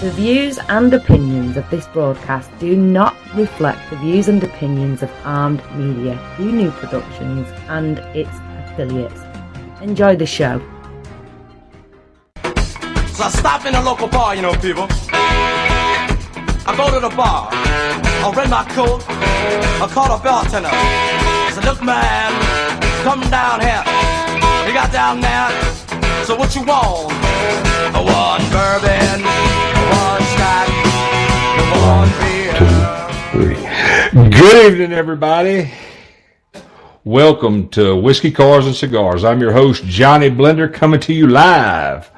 The views and opinions of this broadcast do not reflect the views and opinions of Armed Media, New Productions, and its affiliates. Enjoy the show. So I stop in a local bar, people. I go to the bar. I rent my coat. I call the bartender. I said, look, man, come down here. You got down there. So what you want? One bourbon, one scotch, one beer. 2, 3. Good evening, everybody. Welcome to Whiskey, Cars, and Cigars. I'm your host, Johnny Blender, coming to you live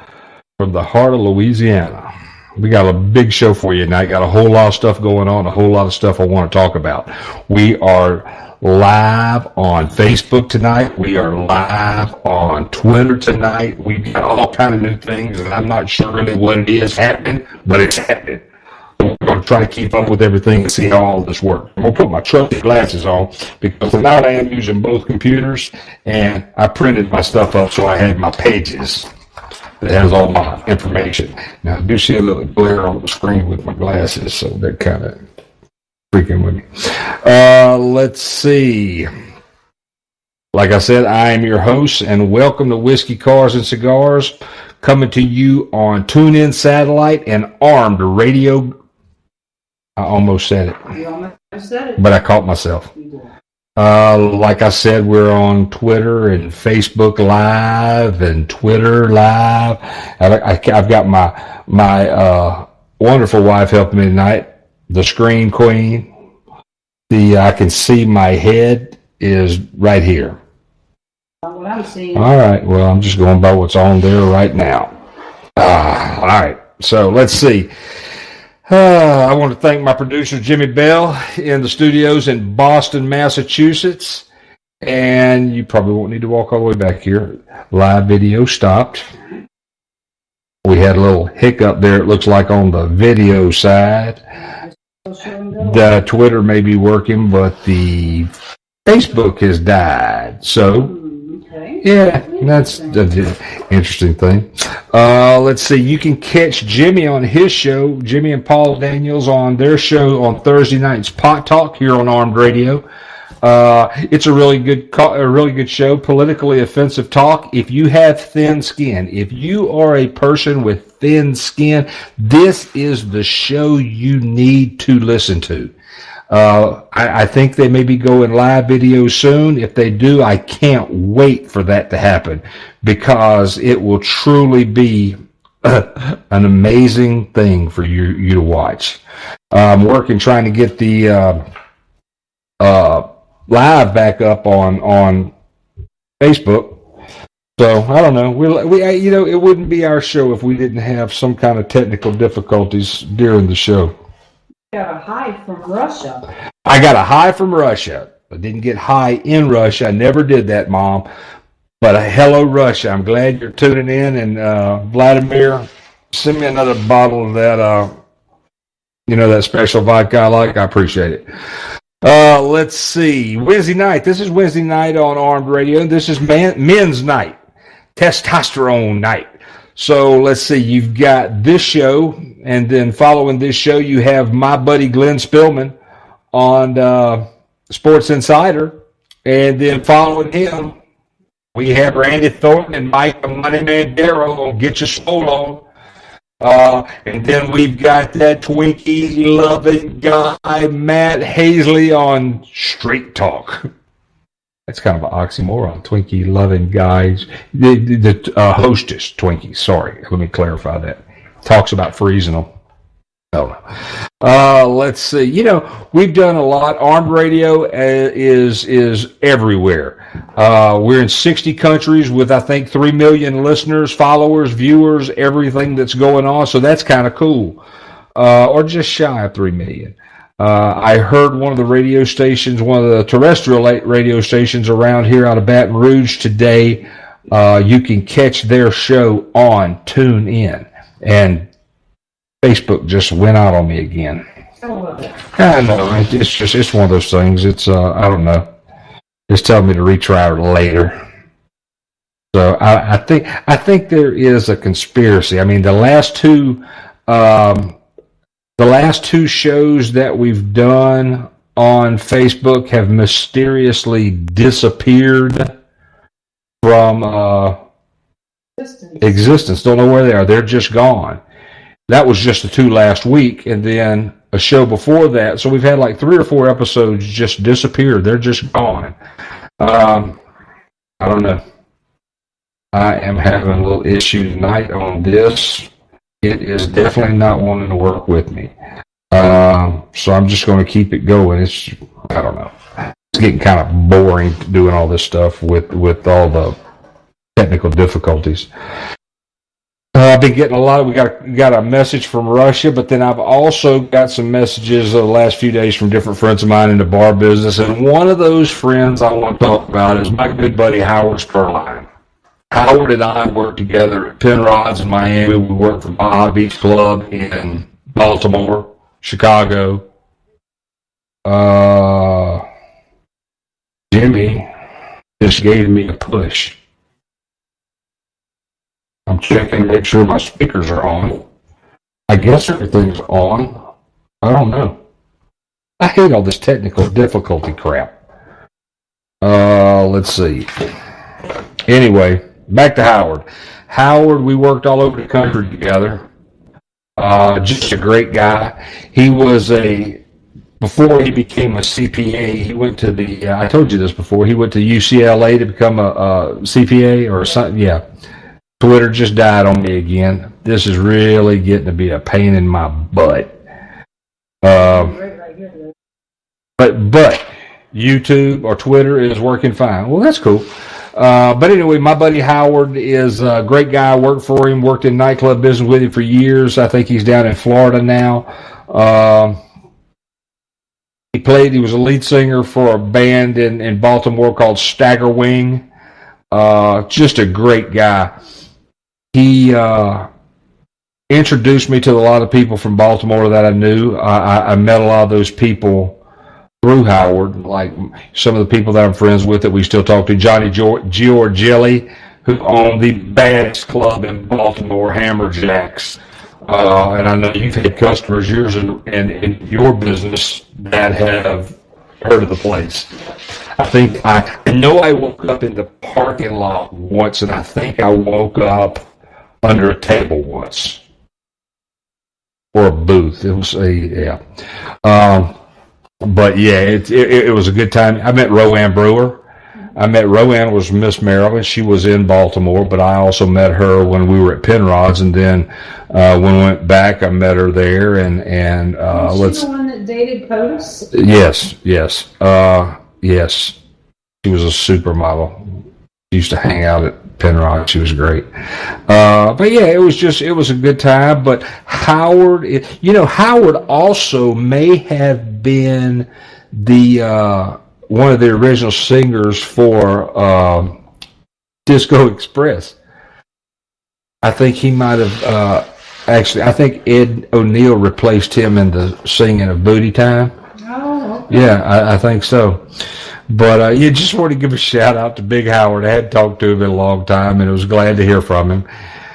from the heart of Louisiana. We got a big show for you tonight. Got a whole lot of stuff going on, a whole lot of stuff I want to talk about. We are live on Facebook tonight. We are live on Twitter tonight. We got all kind of new things, and I'm not sure really what it is happening, but it's happening. We're going to try to keep up with everything and see how all this works. I'm going to put my trusty glasses on because tonight I am using both computers, and I printed my stuff up so I had my pages that has all my information. Now, I do see a little glare on the screen with my glasses, so they're kind of freaking with me. Let's see. Like I said, I am your host, and welcome to Whiskey, Cars, and Cigars, coming to you on TuneIn Satellite and Armed Radio. I almost said it. You almost said it. But I caught myself. Like I said, we're on Twitter and Facebook Live and Twitter Live. I've got my wonderful wife helping me tonight, the Screen Queen. I can see my head is right here. What I'm seeing. All right. Well, I'm just going by what's on there right now. All right. So let's see. I want to thank my producer, Jimmy Bell, in the studios in Boston, Massachusetts. And you probably won't need to walk all the way back here. Live video stopped. We had a little hiccup there, it looks like, on the video side. The Twitter may be working, but the Facebook has died. So, yeah, that's an interesting thing. Let's see. You can catch Jimmy on his show, Jimmy and Paul Daniels, on their show on Thursday nights, Pot Talk, here on Armed Radio. It's a really good show, politically offensive talk. If you have thin skin, if you are a person with thin skin, this is the show you need to listen to. I think they may be going live video soon. If they do, I can't wait for that to happen because it will truly be an amazing thing for you to watch. I'm working trying to get the live back up on Facebook. So I don't know. We it wouldn't be our show if we didn't have some kind of technical difficulties during the show. Got a hi from Russia. I got a hi from Russia. I didn't get hi in Russia. I never did that, Mom. But hello, Russia. I'm glad you're tuning in. And Vladimir, send me another bottle of that, that special vodka I like. I appreciate it. Let's see. Wednesday night. This is Wednesday night on Armed Radio. This is men's night. Testosterone night. So let's see, you've got this show, and then following this show, you have my buddy Glenn Spillman on Sports Insider, and then following him, we have Randy Thornton and Mike the Moneyman Darrow on Get Your Soul On. And then we've got that Twinkie-loving guy, Matt Hazley, on Straight Talk. That's kind of an oxymoron. Twinkie-loving guys. The hostess, Twinkie. Sorry, let me clarify that. Talks about freezing them. Let's see. We've done a lot. Armed Radio is everywhere. We're in 60 countries with, I think, 3 million listeners, followers, viewers, everything that's going on. So that's kind of cool. Or just shy of 3 million. I heard one of the radio stations, one of the terrestrial radio stations around here out of Baton Rouge today. You can catch their show on TuneIn. And Facebook just went out on me again. I know. It's one of those things. It's, I don't know. It's telling me to retry it later. So I think there is a conspiracy. I mean, the last two The last two shows that we've done on Facebook have mysteriously disappeared from existence. Don't know where they are. They're just gone. That was just the two last week, and then a show before that. So we've had like 3 or 4 episodes just disappear. They're just gone. I don't know. I am having a little issue tonight on this. It is definitely not wanting to work with me. So I'm just going to keep it going. I don't know. It's getting kind of boring doing all this stuff with all the technical difficulties. I've been getting a lot of, we got a message from Russia, but then I've also got some messages the last few days from different friends of mine in the bar business. And one of those friends I want to talk about is my good buddy Howard Sperline. Howard and I worked together at Penrod's in Miami. We worked for Baja Beach Club in Baltimore, Chicago. Jimmy just gave me a push. I'm checking to make sure my speakers are on. I guess everything's on. I don't know. I hate all this technical difficulty crap. Let's see. Anyway, back to Howard. Howard, we worked all over the country together. Just a great guy. He was before he became a CPA, he went to I told you this before, he went to UCLA to become a CPA or something. Yeah. Twitter just died on me again. This is really getting to be a pain in my butt. But YouTube or Twitter is working fine. Well, that's cool. But anyway, my buddy Howard is a great guy. I worked for him, worked in nightclub business with him for years. I think he's down in Florida now. He was a lead singer for a band in Baltimore called Stagger Wing. Just a great guy. He introduced me to a lot of people from Baltimore that I knew. I met a lot of those people through Howard, like some of the people that I'm friends with that we still talk to. Johnny Giorgelli, who owned the baddest club in Baltimore, Hammerjacks. And I know you've had customers, yours in your business, that have heard of the place. I know I woke up in the parking lot once, and I think I woke up under a table once. Or a booth. It was but yeah, it was a good time. I met Roanne Brewer. Roanne was Miss Maryland. She was in Baltimore, but I also met her when we were at Penrod's, and then when we went back, I met her there. And was she the one that dated POTUS? Yes. She was a supermodel. She used to hang out at Penrod. She was great. But yeah, it was a good time. But Howard, Howard also may have been one of the original singers for Disco Express. I think he might have I think Ed O'Neill replaced him in the singing of Booty Time. Oh, okay. Yeah, I think so. But just want to give a shout out to Big Howard. I hadn't talked to him in a long time, and I was glad to hear from him.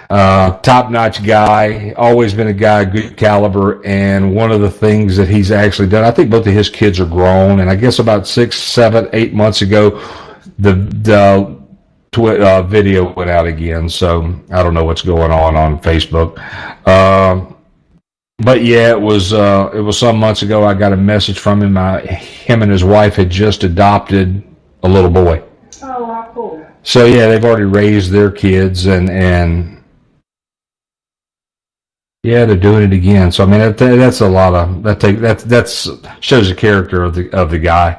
Top-notch guy, always been a guy of good caliber, and one of the things that he's actually done, I think both of his kids are grown, and I guess about 6, 7, 8 months ago, the video went out again, so I don't know what's going on Facebook. But yeah, it was some months ago. I got a message from him. Him and his wife had just adopted a little boy. Oh, how cool! So yeah, they've already raised their kids, and yeah, they're doing it again. So I mean, that's a lot of that shows the character of the guy.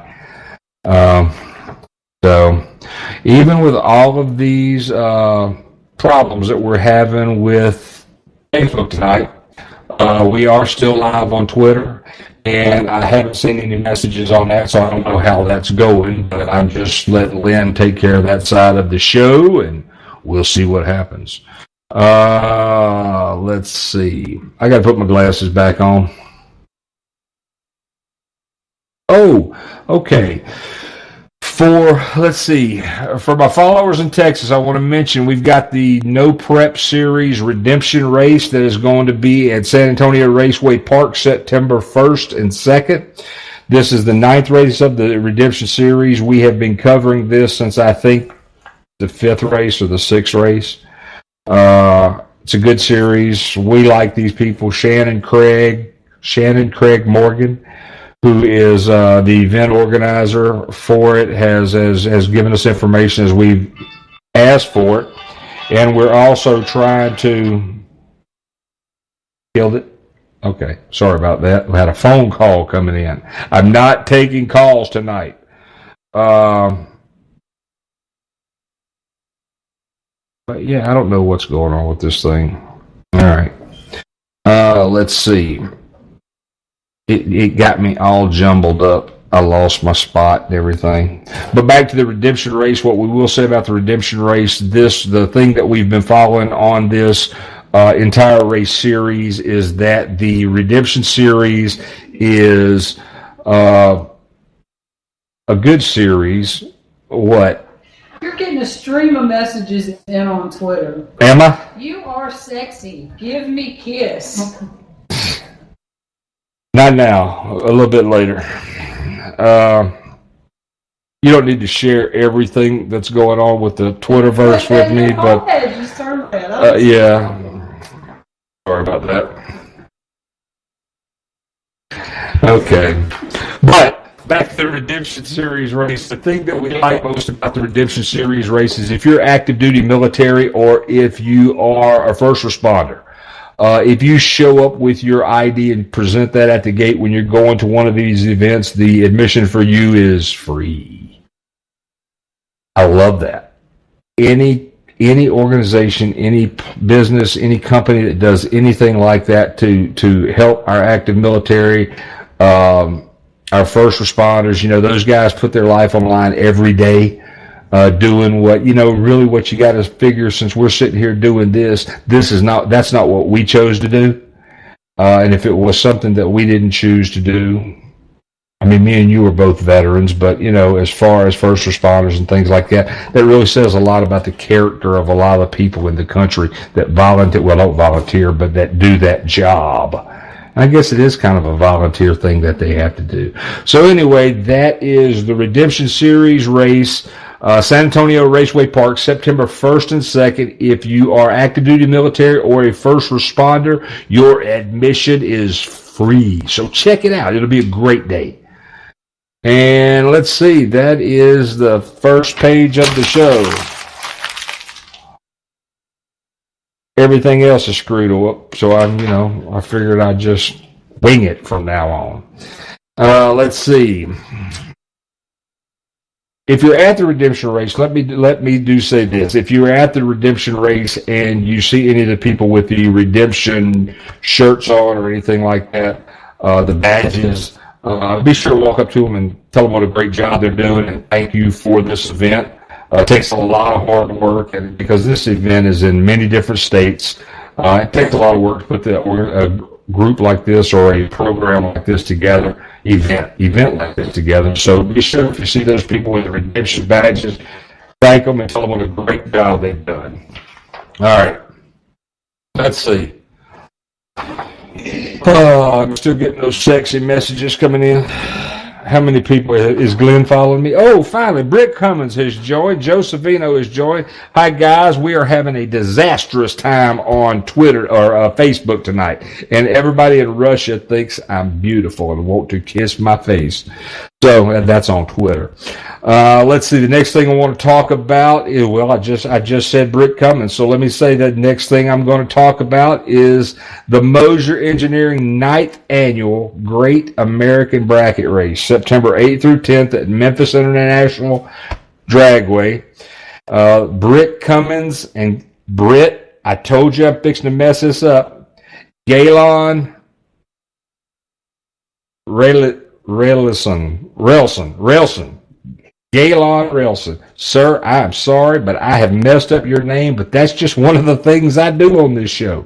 So even with all of these problems that we're having with Facebook tonight. We are still live on Twitter, and I haven't seen any messages on that, so I don't know how that's going, but I'm just letting Lynn take care of that side of the show, and we'll see what happens. Let's see. I got to put my glasses back on. Oh, okay. let's see, for my followers in Texas, I want to mention we've got the No Prep Series Redemption Race that is going to be at San Antonio Raceway Park September 1st and 2nd. This is the 9th race of the Redemption Series. We have been covering this since I think the 5th race or the 6th race. It's a good series. We like these people. Shannon Craig Morgan, who is the event organizer for it, has given us information as we've asked for it. And we're also trying to... Killed it? Okay, sorry about that. We had a phone call coming in. I'm not taking calls tonight. But yeah, I don't know what's going on with this thing. All right. Let's see. It got me all jumbled up. I lost my spot and everything. But back to the Redemption Race, what we will say about the Redemption Race, the thing that we've been following on this entire race series is that the Redemption Series is a good series. What? You're getting a stream of messages in on Twitter. Am I? You are sexy. Give me kiss. Not now. A little bit later. You don't need to share everything that's going on with the Twitterverse with me, but just turn that yeah. Sorry about that. Okay. But back to the Redemption Series race. The thing that we like most about the Redemption Series race is if you're active duty military or if you are a first responder. If you show up with your ID and present that at the gate when you're going to one of these events, the admission for you is free. I love that. Any organization, any business, any company that does anything like that to help our active military, our first responders, those guys put their life on the line every day, doing what, really what you got to figure since we're sitting here doing that's not what we chose to do. And if it was something that we didn't choose to do, I mean, me and you are both veterans, but, as far as first responders and things like that, that really says a lot about the character of a lot of people in the country that don't volunteer, but that do that job. I guess it is kind of a volunteer thing that they have to do. So anyway, that is the Redemption Series race, San Antonio Raceway Park, September 1st and 2nd. If you are active duty military or a first responder, your admission is free. So check it out. It'll be a great day. And let's see, that is the first page of the show. Everything else is screwed up, so I figured I'd just wing it from now on. Let's see. If you're at the Redemption Race, let me say this. If you're at the Redemption Race and you see any of the people with the Redemption shirts on or anything like that, the badges, be sure to walk up to them and tell them what a great job they're doing and thank you for this event. It takes a lot of hard work, and because this event is in many different states, it takes a lot of work to put a group like this or a program like this together, event like this together. So be sure if you see those people with the Redemption badges, thank them and tell them what a great job they've done. All right. Let's see. I'm still getting those sexy messages coming in. How many people is Glenn following me? Oh, finally, Britt Cummins has joined. Joe Savino has joined. Hi, guys. We are having a disastrous time on Twitter or Facebook tonight, and everybody in Russia thinks I'm beautiful and want to kiss my face. So that's on Twitter. Let's see. The next thing I want to talk about is, well, I just said Britt Cummins. So let me say that next thing I'm going to talk about is the Mosier Engineering 9th Annual Great American Bracket Race, September 8th through 10th at Memphis International Dragway. Britt Cummins and Britt, I told you I'm fixing to mess this up. Galen Railson. Galen Railson. Sir, I'm sorry, but I have messed up your name, but that's just one of the things I do on this show.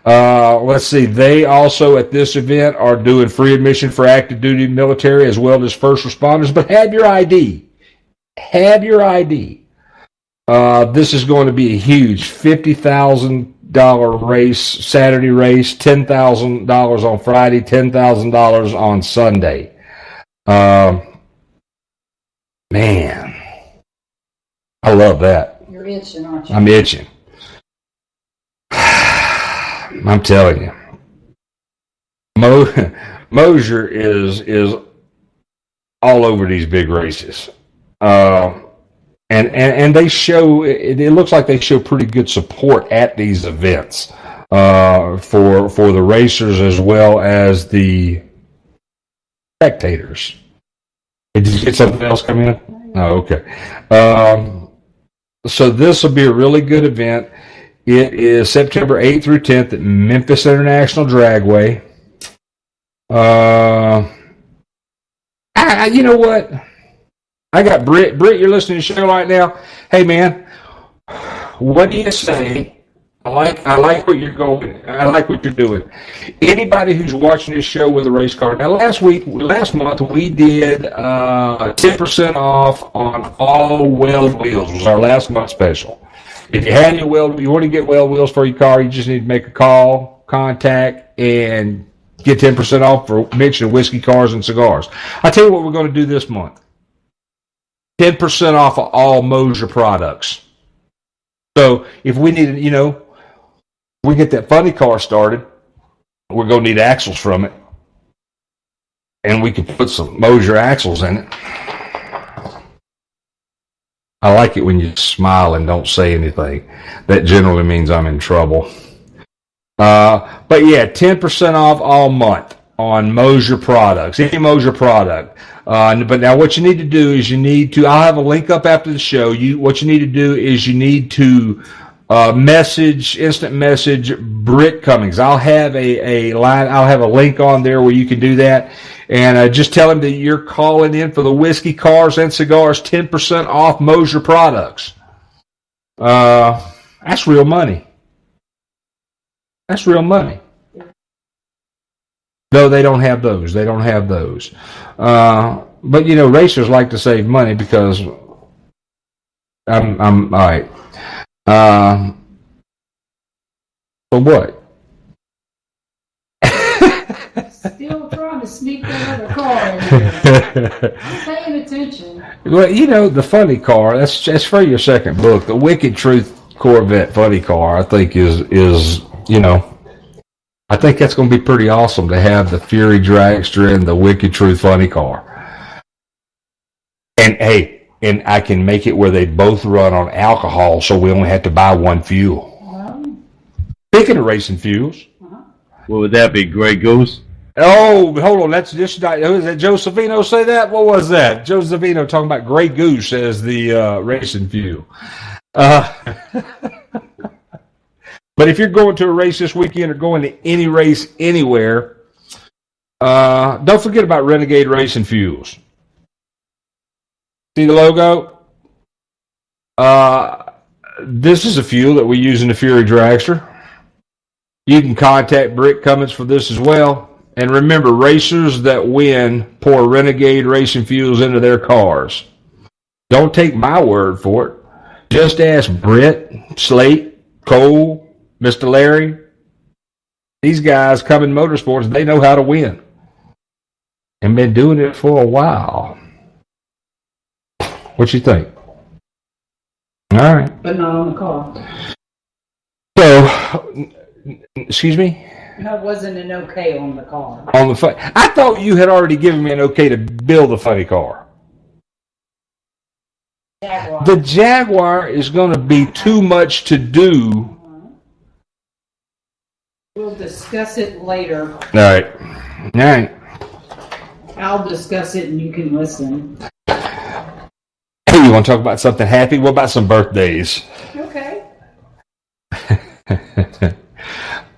Let's see. They also at this event are doing free admission for active duty military as well as first responders, but have your ID. have your ID. This is going to be a huge $50,000 race, Saturday race, $10,000 on Friday, $10,000 on Sunday. Man, I love that. You're itching, aren't you? I'm itching. I'm telling you. Mosier is all over these big races. And they show, it looks like they show pretty good support at these events for the racers as well as the spectators. Did you get something else come in? Oh, okay. So this will be a really good event. It is September 8th through 10th at Memphis International Dragway. You know what? I got Britt. Britt, you're listening to the show right now. Hey, man, what do you say? I like what you're going. I like what you're doing. Anybody who's watching this show with a race car. Now, last month, we did 10% off on all weld wheels. It was our last month special. If you have any you want to get weld wheels for your car, you just need to make a call, contact, and get 10% off for Mitch and Whiskey Cars and Cigars. I'll tell you what we're going to do this month. 10% off of all Mosier products. So if we need, we get that funny car started, we're going to need axles from it. And we can put some Mosier axles in it. I like it when you smile and don't say anything. That generally means I'm in trouble. But yeah, 10% off all month on Mosier products, any Mosier product. But now what you need to do is I'll have a link up after the show. What you need to do is you need to instant message Britt Cummings. I'll have a line. I'll have a link on there where you can do that, and just tell him that you're calling in for the Whiskey Cars and Cigars 10% off Mosier products. That's real money. That's real money. No, they don't have those. But racers like to save money because I'm all right. For what? Still trying to sneak that other car in there. I'm paying attention. Well, the funny car, that's for your second book. The Wicked Truth Corvette funny car, I think is I think that's going to be pretty awesome to have the Fury Dragster and the Wicked Truth funny car. And hey, I can make it where they both run on alcohol, so we only have to buy one fuel. Speaking of racing fuels. What would that be, Grey Goose? Oh, hold on. That's just not. Who is that? Joe Savino say that? What was that? Joe Savino talking about Grey Goose as the racing fuel. But if you're going to a race this weekend or going to any race anywhere, don't forget about Renegade Racing Fuels. See the logo? This is a fuel that we use in the Fury Dragster. You can contact Britt Cummings for this as well. And remember, racers that win pour Renegade Racing Fuels into their cars. Don't take my word for it. Just ask Britt, Slate, Cole, Mr. Larry. These guys come in motorsports, they know how to win. And been doing it for a while. What you think? All right. But not on the car. So, excuse me? That wasn't an okay on the car. On the I thought you had already given me an okay to build the funny car. Jaguar. The Jaguar is going to be too much to do. We'll discuss it later. All right. I'll discuss it and you can listen. Hey, you want to talk about something happy? What about some birthdays? Okay.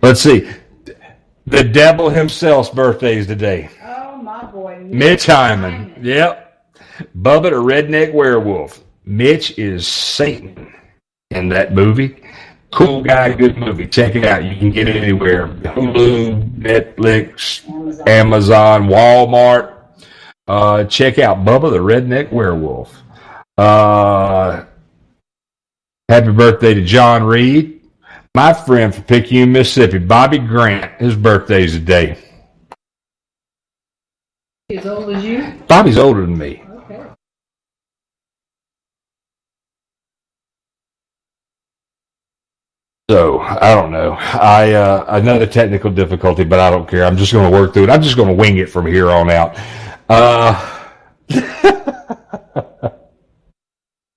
Let's see. The devil himself's birthday is today. Oh, my boy. Mitch Hyman. Yep. Bubba the Redneck Werewolf. Mitch is Satan in that movie. Cool guy, good movie. Check it out. You can get it anywhere. Hulu, Netflix, Amazon, Walmart. Check out Bubba the Redneck Werewolf. Happy birthday to John Reed. My friend from Picayune, Mississippi, Bobby Grant. His birthday's today. As old as you? Bobby's older than me. Okay. So, I don't know. I know the technical difficulty, but I don't care. I'm just going to work through it. I'm just going to wing it from here on out.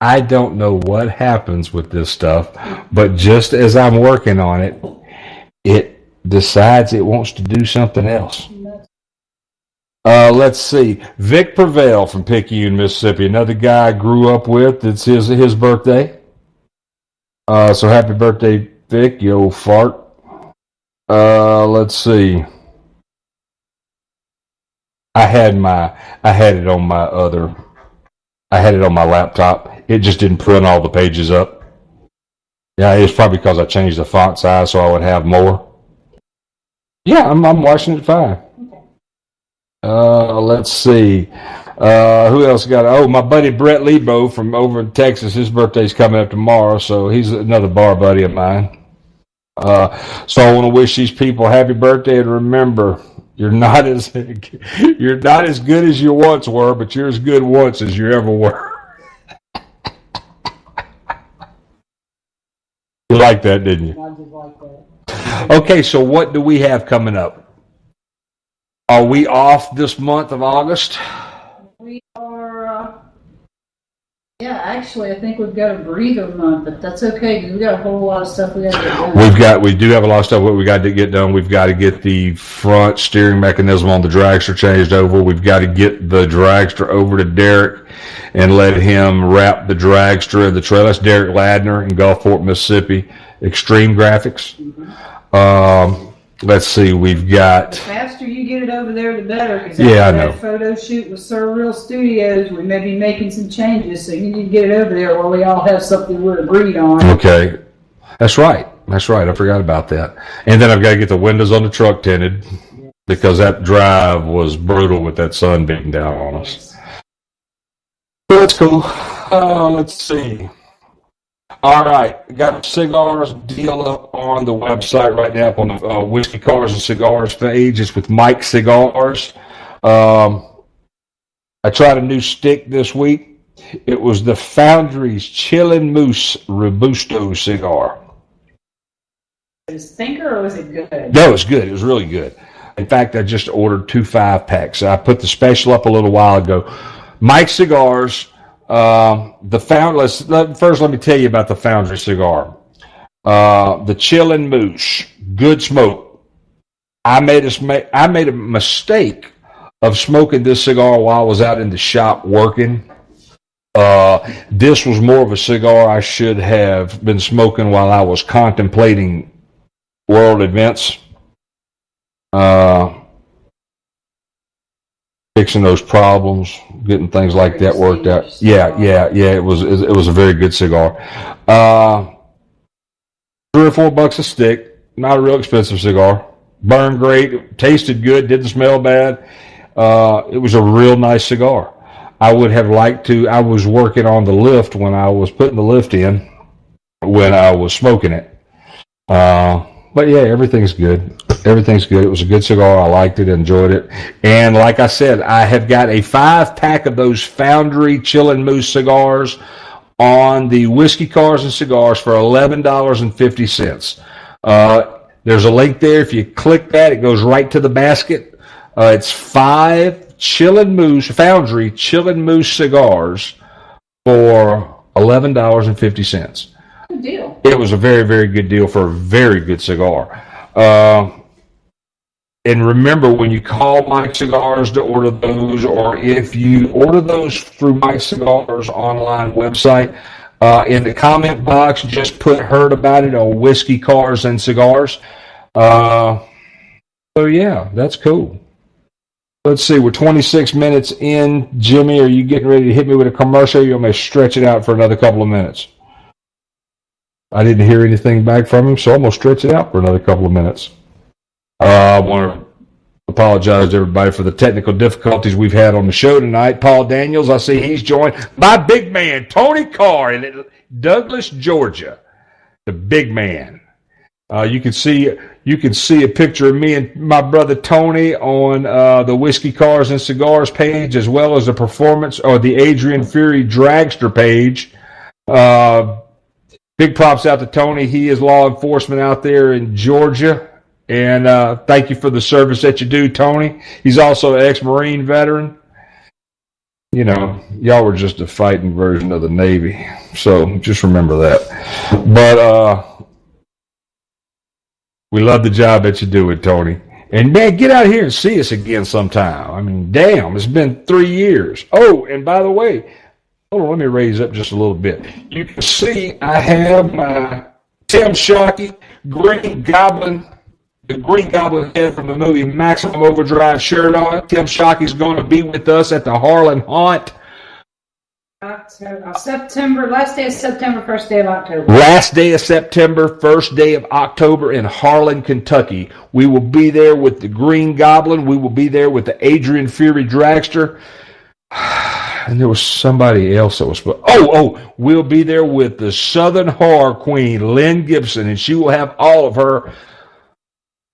I don't know what happens with this stuff, but just as I'm working on it, it decides it wants to do something else. Let's see. Vic Prevail from Picayune, Mississippi, another guy I grew up with. It's his birthday. So happy birthday, Vic, you old fart. Let's see. I had it on my laptop. It just didn't print all the pages up. Yeah, it's probably because I changed the font size so I would have more. Yeah, I'm watching it fine. Let's see. Who else got it? Oh, my buddy Brett Lebo from over in Texas. His birthday's coming up tomorrow, so he's another bar buddy of mine. So I want to wish these people happy birthday, and remember, you're not as good as you once were, but you're as good once as you ever were. You like that, didn't you? I just like that. Okay, so what do we have coming up? Are we off this month of August? We are, actually, I think we've got a breather month, but that's okay because we got a whole lot of stuff we got to get done. We do have a lot of stuff we got to get done. We've got to get the front steering mechanism on the dragster changed over. We've got to get the dragster over to Derek and let him wrap the dragster of the trailer. That's Derek Ladner in Gulfport, Mississippi. Extreme Graphics. Let's see, we've got... The faster you get it over there, the better. Because I know. That photo shoot with Surreal Studios, we may be making some changes, so you need to get it over there where we all have something we're agreed on. Okay. That's right. I forgot about that. And then I've got to get the windows on the truck tinted because that drive was brutal with that sun beating down on us. But that's cool. Let's see. All right, got Cigars deal up on the website right now on the Whiskey Cars and Cigars page. It's with Mike Cigars. I tried a new stick this week. It was the Foundry's Chillin' Moose Robusto cigar. Was it stinker or was it good? No, it was good. It was really good. In fact, I just ordered 2 5-packs. I put the special up a little while ago. Mike Cigars. First, let me tell you about the Foundry cigar. The Chillin' Moose, good smoke. I made a mistake of smoking this cigar while I was out in the shop working. This was more of a cigar I should have been smoking while I was contemplating world events. Fixing those problems, getting things like that worked out. Yeah. It was a very good cigar. $3 or $4 a stick. Not a real expensive cigar. Burned great. Tasted good. Didn't smell bad. It was a real nice cigar. I would have liked to. I was working on the lift when I was putting the lift in when I was smoking it. But yeah, everything's good. Everything's good. It was a good cigar. I liked it, enjoyed it. And like I said, I have got a 5-pack of those Foundry Chillin' Moose cigars on the Whiskey Cars and Cigars for $11.50. There's a link there. If you click that, it goes right to the basket. It's 5 Foundry Chillin' Moose cigars for $11.50. Good deal. It was a very, very good deal for a very good cigar. And remember, when you call Mike Cigars to order those, or if you order those through Mike Cigars online website, in the comment box, just put "heard about it" on Whiskey Cars and Cigars. So yeah, that's cool. Let's see, we're 26 minutes in. Jimmy, are you getting ready to hit me with a commercial? You want me to stretch it out for another couple of minutes? I didn't hear anything back from him, so I'm going to stretch it out for another couple of minutes. I want to apologize to everybody for the technical difficulties we've had on the show tonight. Paul Daniels, I see he's joined by big man Tony Carr in Douglas, Georgia. The big man. You can see a picture of me and my brother Tony on the Whiskey Cars and Cigars page, as well as the performance or the Adrian Fury Dragster page. Big props out to Tony. He is law enforcement out there in Georgia. And thank you for the service that you do, Tony. He's also an ex-Marine veteran. You know, y'all were just a fighting version of the Navy. So just remember that. But we love the job that you do with Tony. And, man, get out here and see us again sometime. I mean, damn, it's been 3 years. Oh, and by the way, hold on, let me raise up just a little bit. You can see I have my Tim Shockey Green Goblin, the Green Goblin head from the movie Maximum Overdrive shirt on. Tim Shockey's going to be with us at the Harlan Haunt. September, last day of September, first day of October. Last day of September, first day of October in Harlan, Kentucky. We will be there with the Green Goblin. We will be there with the Adrian Fury Dragster. And there was somebody else that was... we'll be there with the Southern Horror Queen, Lynn Gibson, and she will have all of her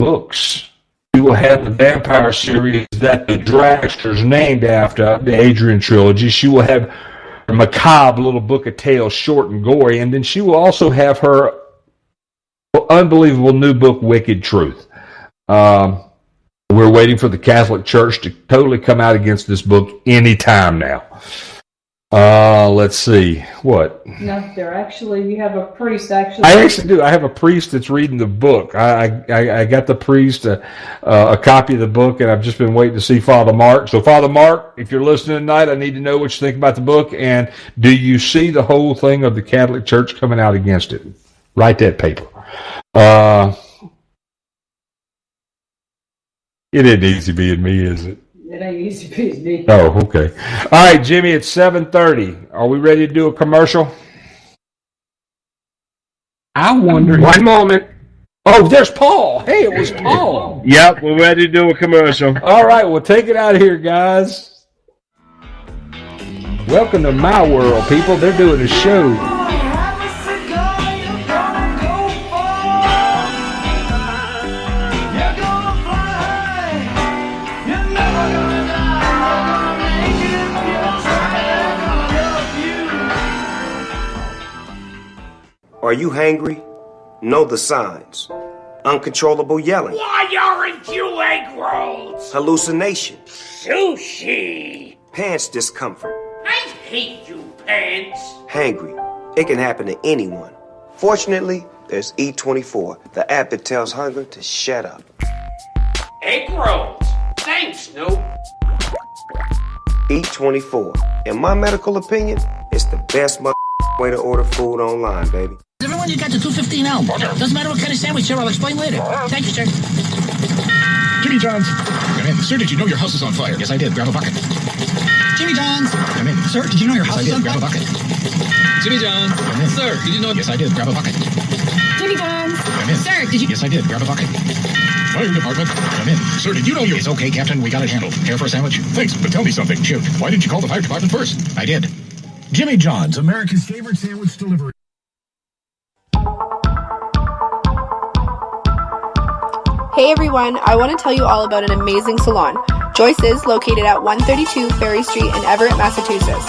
books. We will have the vampire series that the Dragster's named after, the Adrian trilogy. She will have her macabre little book of tales, short and gory, and then she will also have her unbelievable new book, Wicked Truth. We're waiting for the Catholic Church to totally come out against this book any time now. Let's see. What? No, they're actually, you have a priest actually. I actually do. I have a priest that's reading the book. I got the priest a copy of the book, and I've just been waiting to see Father Mark. So, Father Mark, if you're listening tonight, I need to know what you think about the book, and do you see the whole thing of the Catholic Church coming out against it? Write that paper. It isn't easy being me, is it? It ain't easy being me. Oh, okay. All right, Jimmy, it's 7:30. Are we ready to do a commercial? I wonder... One moment. Oh, there's Paul. Hey, it was Paul. Yep, we're ready to do a commercial. All right, well, take it out of here, guys. Welcome to my world, people. They're doing a show. Are you hangry? Know the signs. Uncontrollable yelling. Why aren't you egg rolls? Hallucination. Sushi. Pants discomfort. I hate you, pants. Hangry. It can happen to anyone. Fortunately, there's E24, the app that tells hunger to shut up. Egg rolls. Thanks, Snoop. E24. In my medical opinion, it's the best way to order food online, baby. Everyone, you got the 215 out. Doesn't matter what kind of sandwich, sir. I'll explain later. Thank you, sir. Jimmy John's. Come in. Sir, did you know your house is on fire? Yes, I did. Grab a bucket. Jimmy John's. Come in. Sir, did you know your house is on fire? Grab a bucket. Jimmy John's. Come in. Sir, did you know... Yes, I did. Grab a bucket. Jimmy John's. Come in. Sir, did you... Yes, I did. Grab a bucket. Fire department. Come in. Sir, did you know you... It's okay, Captain. We got it handled. Care for a sandwich? Thanks, but tell me something. Shoot. Why didn't you call the fire department first? I did. Jimmy John's, America's favorite sandwich delivery. Hey everyone, I want to tell you all about an amazing salon. Joyce's, located at 132 Ferry Street in Everett, Massachusetts.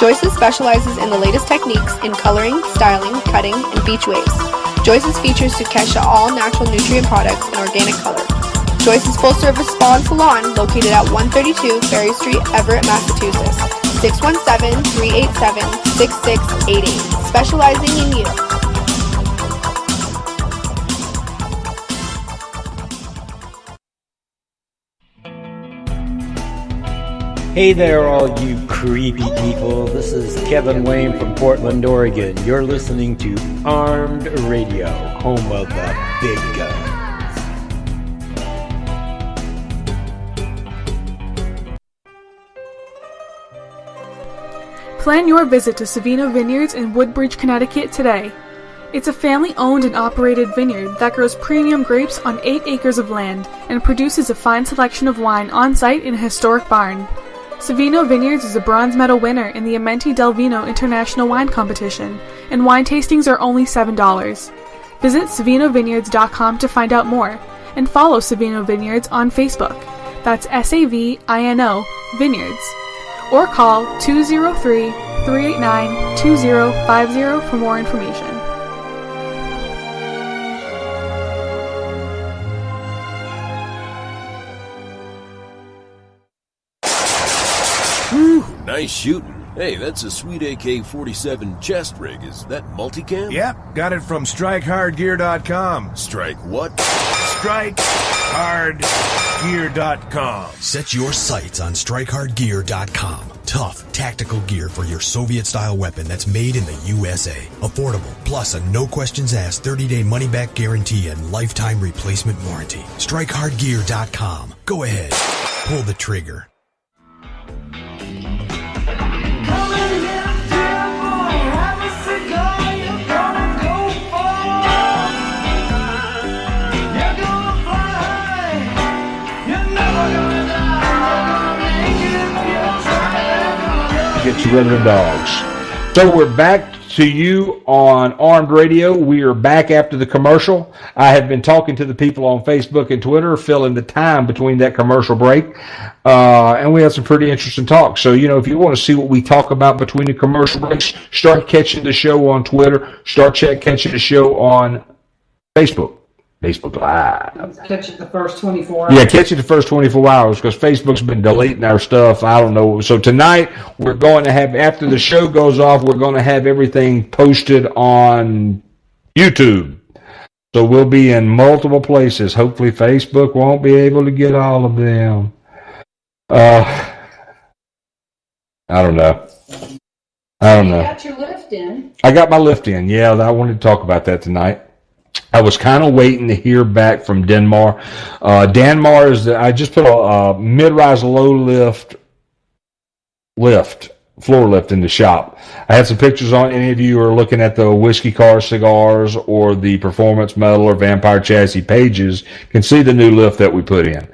Joyce's specializes in the latest techniques in coloring, styling, cutting, and beach waves. Joyce's features Sukesha all-natural nutrient products and organic color. Joyce's full-service spa and salon, located at 132 Ferry Street, Everett, Massachusetts. 617-387-6688. Specializing in you. Hey there, all you creepy people. This is Kevin Wayne from Portland, Oregon. You're listening to Armed Radio, home of the big guns. Plan your visit to Savina Vineyards in Woodbridge, Connecticut today. It's a family-owned and operated vineyard that grows premium grapes on 8 acres of land and produces a fine selection of wine on-site in a historic barn. Savino Vineyards is a bronze medal winner in the Amenti del Vino International Wine Competition, and wine tastings are only $7. Visit SavinoVineyards.com to find out more, and follow Savino Vineyards on Facebook. That's SAVINO Vineyards. Or call 203-389-2050 for more information. Nice shooting. Hey, that's a sweet AK-47 chest rig. Is that multicam? Yep, got it from StrikeHardGear.com. Strike what? StrikeHardGear.com. Set your sights on StrikeHardGear.com. Tough, tactical gear for your Soviet-style weapon that's made in the USA. Affordable, plus a no-questions-asked 30-day money-back guarantee and lifetime replacement warranty. StrikeHardGear.com. Go ahead. Pull the trigger. Get you rid of the dogs. So we're back to you on Armed Radio. We are back after the commercial. I have been talking to the people on Facebook and Twitter, filling the time between that commercial break, and we had some pretty interesting talks. So, if you want to see what we talk about between the commercial breaks, start catching the show on Twitter, catching the show on Facebook Live. Catch it the first 24 hours. Yeah, catch it the first 24 hours because Facebook's been deleting our stuff. I don't know. So tonight we're going to have, after the show goes off, we're going to have everything posted on YouTube. So we'll be in multiple places. Hopefully Facebook won't be able to get all of them. I don't know. You got your lift in. I got my lift in. Yeah, I wanted to talk about that tonight. I was kind of waiting to hear back from Denmark. Denmark is I just put a mid-rise low floor lift in the shop. I had some pictures on. Any of you are looking at the Whiskey Car Cigars or the Performance Metal or Vampire Chassis pages can see the new lift that we put in.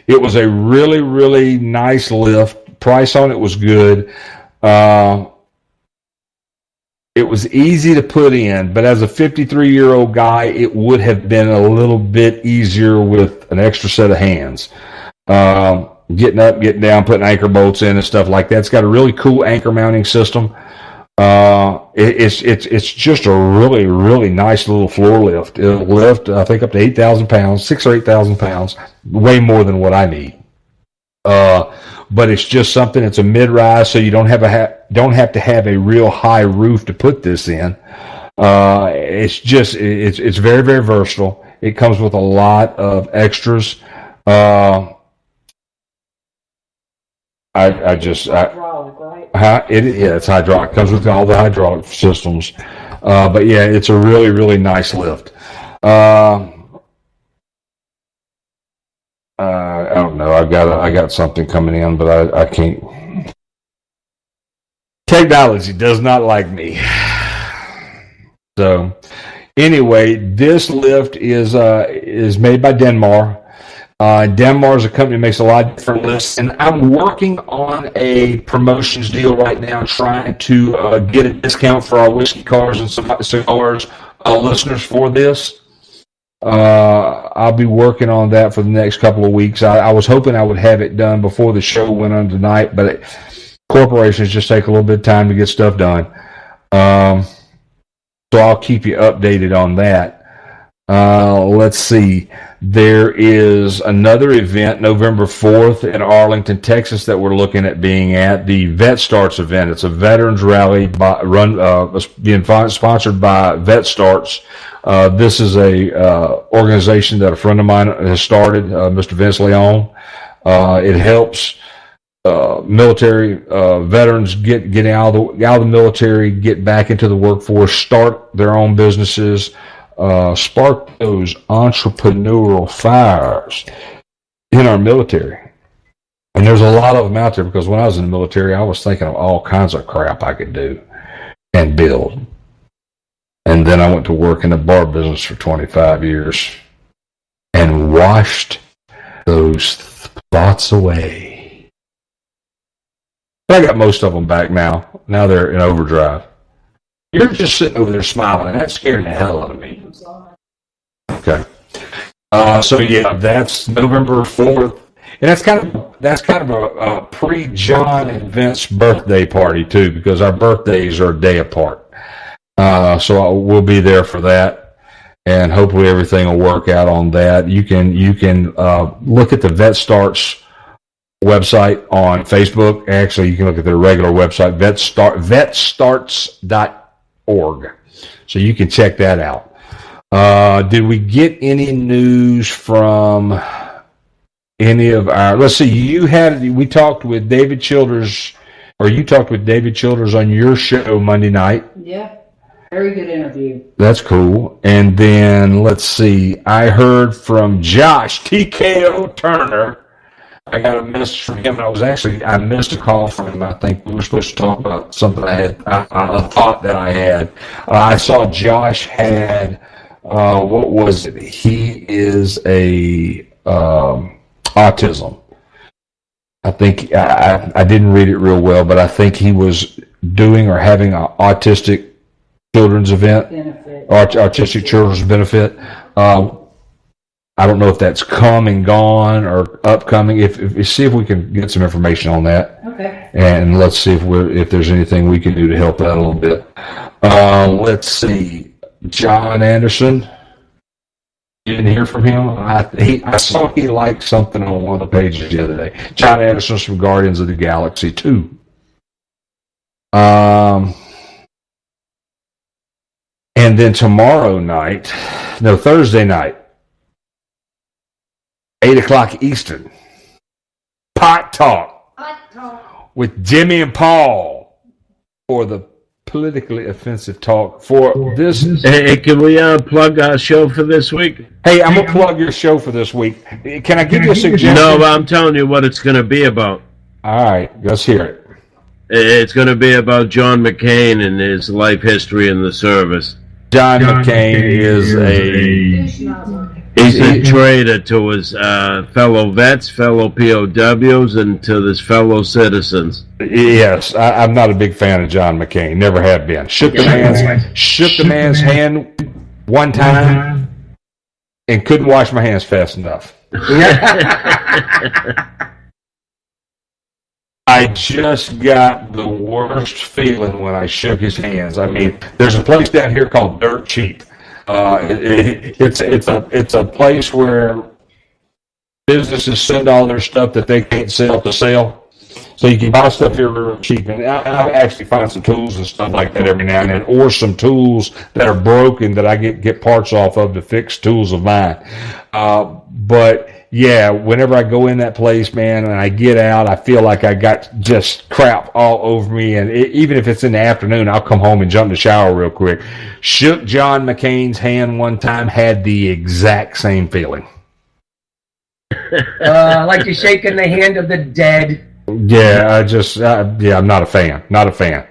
It was a really, really nice lift. Price on it was good. It was easy to put in, but as a 53-year-old guy, it would have been a little bit easier with an extra set of hands. Getting up, getting down, putting anchor bolts in and stuff like that. It's got a really cool anchor mounting system. It's just a really, really nice little floor lift. It'll lift, I think, up to 8,000 pounds, 6,000 or 8,000 pounds, way more than what I need. But it's just something. It's a mid-rise, so you don't have to have a real high roof to put this in. It's very, very versatile. It comes with a lot of extras. Hydraulic, right? It's hydraulic. It comes with all the hydraulic systems. But yeah, it's a really, really nice lift. I don't know. I got something coming in, but I can't. Technology does not like me. So, anyway, this lift is made by Denmark. Denmark is a company that makes a lot of different lifts, and I'm working on a promotions deal right now, trying to get a discount for our Whiskey Cars and Cigars listeners for this. I'll be working on that for the next couple of weeks. I was hoping I would have it done before the show went on tonight, but corporations just take a little bit of time to get stuff done. So I'll keep you updated on that. Let's see. There is another event November 4th in Arlington, Texas that we're looking at being at, the Vet Starts event. It's a veterans rally being sponsored by Vet Starts. This is a organization that a friend of mine has started, Mr. Vince Leon. It helps military veterans get out of the military, get back into the workforce, start their own businesses, spark those entrepreneurial fires in our military. And there's a lot of them out there, because when I was in the military, I was thinking of all kinds of crap I could do and build. And then I went to work in the bar business for 25 years and washed those thoughts away. I got most of them back now. Now they're in overdrive. You're just sitting over there smiling, and that's scaring the hell out of me. Okay. So yeah, that's November 4th. And that's kind of a pre-John and Vince birthday party too, because our birthdays are a day apart. So we'll be there for that, and hopefully everything will work out on that. You can look at the Vet Starts website on Facebook. Actually, you can look at their regular website, vetstarts.org. So you can check that out. Did we get any news from any of our, let's see, we talked with David Childers, or you talked with David Childers on your show Monday night. Yeah, very good interview. That's cool. And then, let's see, I heard from Josh TKO Turner. I got a message from him. I missed a call from him. I think we were supposed to talk about something I thought that I had. I saw Josh had, what was it? He is a, autism. I think I didn't read it real well, but I think he was doing or having an autistic children's event, autistic children's benefit. I don't know if that's come and gone or upcoming. If see if we can get some information on that. Okay. And let's see if there's anything we can do to help out a little bit. Let's see, John Anderson. You didn't hear from him? I saw he liked something on one of the pages the other day. John Anderson's from Guardians of the Galaxy 2. And then Thursday night, 8 o'clock Eastern, Pot Talk with Jimmy and Paul for the politically offensive talk for this. Hey, can we plug our show for this week? Hey, I'm going to plug your show for this week. Can I give you a suggestion? No, I'm telling you what it's going to be about. All right, let's hear it. It's going to be about John McCain and his life history in the service. John McCain is He's a traitor to his fellow vets, fellow POWs, and to his fellow citizens. Yes, I'm not a big fan of John McCain. Never have been. Shook the man's hand one time and couldn't wash my hands fast enough. I just got the worst feeling when I shook his hands. I mean, there's a place down here called Dirt Cheap. It's a place where businesses send all their stuff that they can't sell to sell. So you can buy stuff here real cheap. And I actually find some tools and stuff like that every now and then, or some tools that are broken that I get parts off of to fix tools of mine. But yeah, whenever I go in that place, man, and I get out, I feel like I got just crap all over me. And even if it's in the afternoon, I'll come home and jump in the shower real quick. Shook John McCain's hand one time, had the exact same feeling. Like you're shaking the hand of the dead. Yeah, I'm not a fan. Not a fan.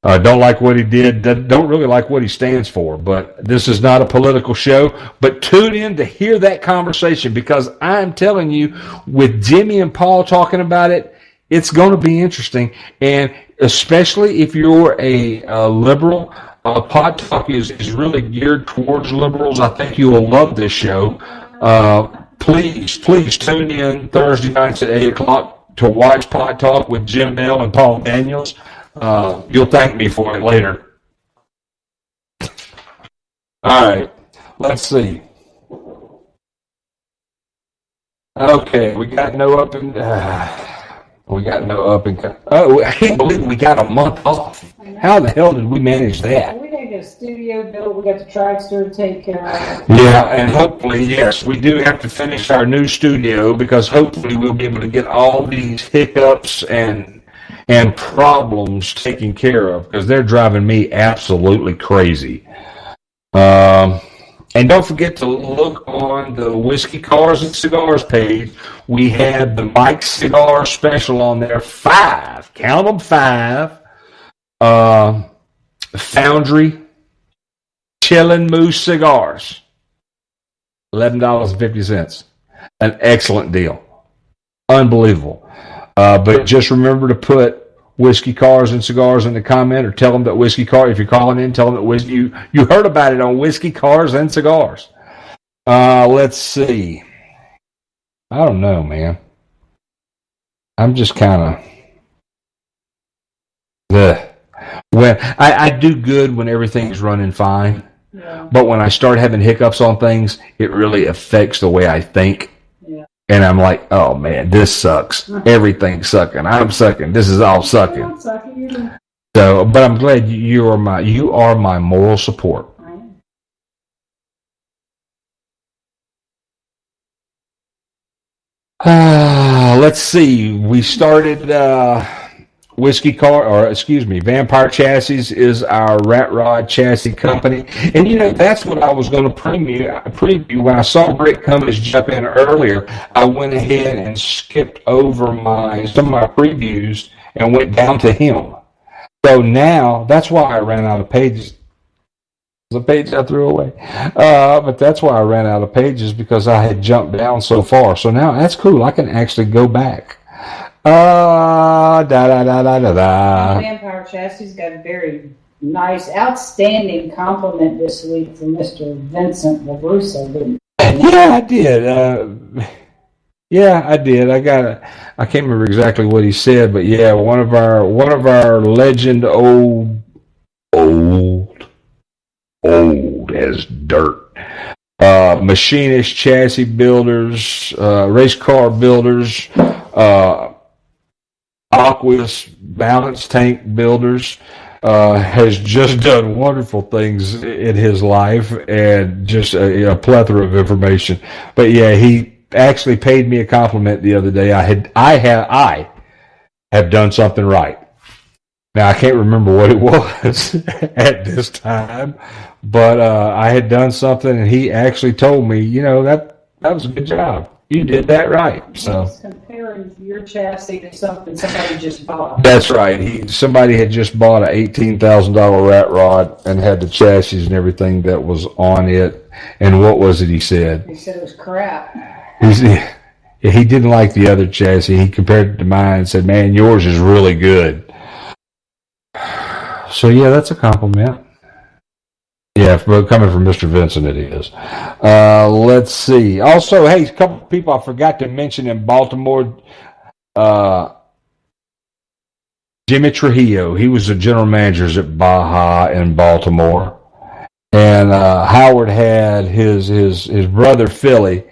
Don't like what he did. Don't really like what he stands for. But this is not a political show. But tune in to hear that conversation, because I'm telling you, with Jimmy and Paul talking about it, it's going to be interesting. And especially if you're a liberal, Pod Talk is really geared towards liberals. I think you will love this show. Please tune in Thursday nights at 8 o'clock to watch Pod Talk with Jim Bell and Paul Daniels. You'll thank me for it later. All right, let's see. Okay, we got no up and oh, I can't believe we got a month off. How the hell did we manage that? We got a studio built. We got the Tragster to take care of. Yeah, and hopefully, yes, we do have to finish our new studio, because hopefully we'll be able to get all these hiccups and problems taken care of, because they're driving me absolutely crazy. And don't forget to look on the Whiskey, Cars, and Cigars page. We have the Mike Cigar special on there. 5, count them, 5. Foundry Chillin' Moose Cigars. $11.50. An excellent deal. Unbelievable. But just remember to put Whiskey Cars and Cigars in the comment, or tell them that Whiskey Car, if you're calling in, tell them that you heard about it on Whiskey Cars and Cigars. Let's see. I don't know, man. I'm just kind of when I do good when everything's running fine. Yeah. But when I start having hiccups on things, it really affects the way I think. Yeah. And I'm like, oh man, this sucks. Everything's sucking. I'm sucking. This is all sucking. I'm sucking. So, but I'm glad you are my moral support. Let's see. We started Vampire Chassis is our rat rod chassis company. And that's what I was going to preview. When I saw Britt Cummins jump in earlier, I went ahead and skipped over some of my previews and went down to him. So now, that's why I ran out of pages. The page I threw away. But that's why I ran out of pages, because I had jumped down so far. So now that's cool. I can actually go back. Vampire Chassis got a very nice, outstanding compliment this week from Mr. Vincent LaRusso, didn't you? Yeah, I did. I did. I can't remember exactly what he said, but yeah, one of our legend old as dirt machinist chassis builders, race car builders, Aqueous balance tank builders, has just done wonderful things in his life, and just a plethora of information. But yeah, he actually paid me a compliment the other day. I have done something right. Now I can't remember what it was at this time, but I had done something, and he actually told me, that was a good job. You did that right. So comparing your chassis to something somebody just bought. That's right. Somebody had just bought an $18,000 rat rod and had the chassis and everything that was on it. And what was it he said? He said it was crap. He didn't like the other chassis. He compared it to mine and said, "Man, yours is really good." So yeah, that's a compliment. Yeah, coming from Mr. Vincent, it is. Let's see. Also, hey, a couple of people I forgot to mention in Baltimore. Jimmy Trujillo, he was the general manager at Baja in Baltimore. And Howard had his brother Philly.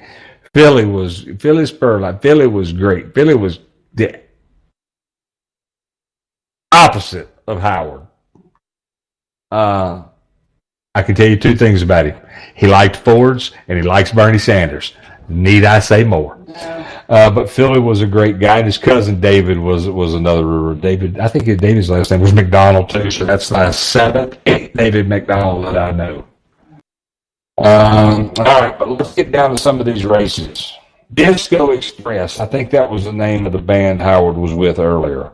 Philly Spurline. Philly was great. Philly was the opposite of Howard. I can tell you two things about him. He liked Fords, and he likes Bernie Sanders. Need I say more? No. But Philly was a great guy, and his cousin David was another. David, I think David's last name was McDonald too, so that's the seventh David McDonald that I know. All right, but let's get down to some of these races. Disco Express, I think that was the name of the band Howard was with earlier.